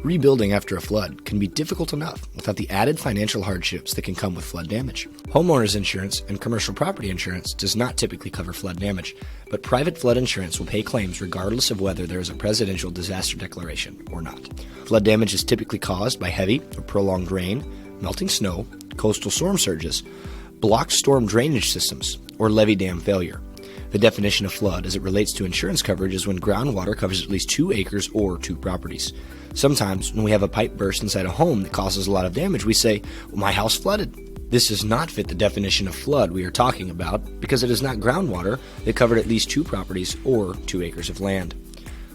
Rebuilding after a flood can be difficult enough without the added financial hardships that can come with flood damage. Homeowners insurance and commercial property insurance does not typically cover flood damage, but private flood insurance will pay claims regardless of whether there is a presidential disaster declaration or not. Flood damage is typically caused by heavy or prolonged rain, melting snow, coastal storm surges, blocked storm drainage systems, or levee dam failure. The definition of flood as it relates to insurance coverage is when groundwater covers at least 2 acres or 2 properties. Sometimes, when we have a pipe burst inside a home that causes a lot of damage, we say, well, my house flooded. This does not fit the definition of flood we are talking about because it is not groundwater that covered at least 2 properties or 2 acres of land.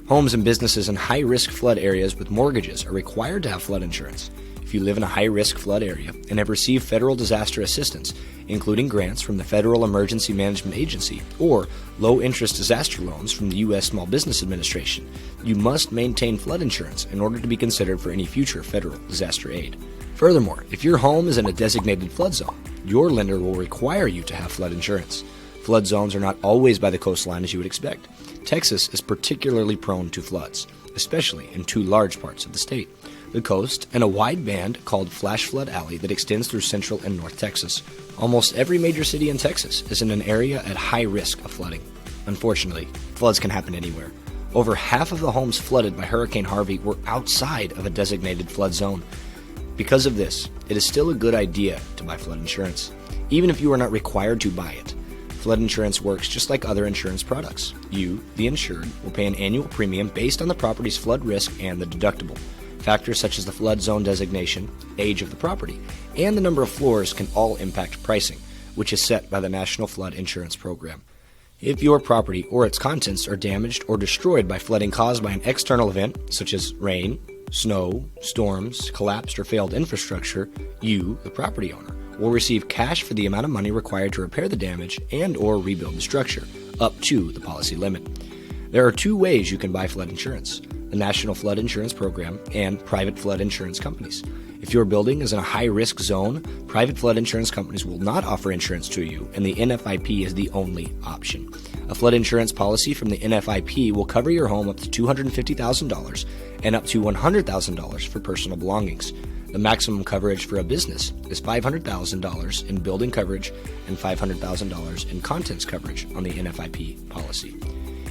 Homes and businesses in high-risk flood areas with mortgages are required to have flood insurance. If you live in a high-risk flood area and have received federal disaster assistance, including grants from the Federal Emergency Management Agency or low-interest disaster loans from the U.S. Small Business Administration, you must maintain flood insurance in order to be considered for any future federal disaster aid. Furthermore, if your home is in a designated flood zone, your lender will require you to have flood insurance. Flood zones are not always by the coastline as you would expect. Texas is particularly prone to floods, especially in 2 large parts of the state: the coast and a wide band called Flash Flood Alley that extends through central and north Texas. Almost every major city in Texas is in an area at high risk of flooding. Unfortunately, floods can happen anywhere. Over half of the homes flooded by Hurricane Harvey were outside of a designated flood zone. Because of this, it is still a good idea to buy flood insurance, even if you are not required to buy it. Flood insurance works just like other insurance products. You, the insured, will pay an annual premium based on the property's flood risk and the deductible. Factors such as the flood zone designation, age of the property, and the number of floors can all impact pricing, which is set by the National Flood Insurance Program. If your property or its contents are damaged or destroyed by flooding caused by an external event, such as rain, snow, storms, collapsed or failed infrastructure, you, the property owner, will receive cash for the amount of money required to repair the damage and or rebuild the structure, up to the policy limit. There are 2 ways you can buy flood insurance: the National Flood Insurance Program and private flood insurance companies. If your building is in a high-risk zone, private flood insurance companies will not offer insurance to you, and the NFIP is the only option. A flood insurance policy from the NFIP will cover your home up to $250,000 and up to $100,000 for personal belongings. The maximum coverage for a business is $500,000 in building coverage and $500,000 in contents coverage on the NFIP policy.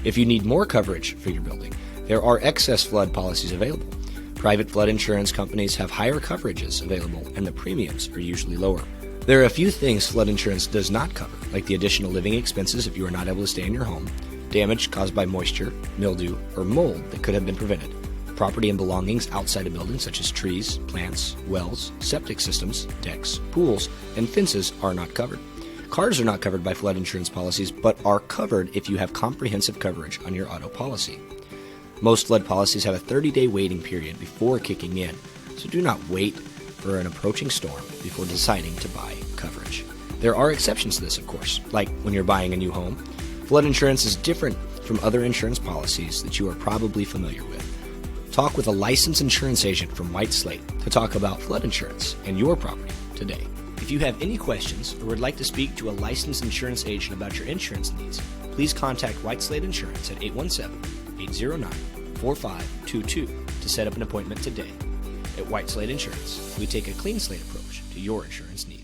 If you need more coverage for your building, there are excess flood policies available. Private flood insurance companies have higher coverages available, and the premiums are usually lower. There are a few things flood insurance does not cover, like the additional living expenses if you are not able to stay in your home, damage caused by moisture, mildew, or mold that could have been prevented, property and belongings outside a building such as trees, plants, wells, septic systems, decks, pools, and fences are not covered. Cars are not covered by flood insurance policies, but are covered if you have comprehensive coverage on your auto policy. Most flood policies have a 30-day waiting period before kicking in, so do not wait for an approaching storm before deciding to buy coverage. There are exceptions to this, of course, like when you're buying a new home. Flood insurance is different from other insurance policies that you are probably familiar with. Talk with a licensed insurance agent from White Slate to talk about flood insurance and your property today. If you have any questions or would like to speak to a licensed insurance agent about your insurance needs, please contact White Slate Insurance at 817-809-4522 to set up an appointment today. At White Slate Insurance, we take a clean slate approach to your insurance needs.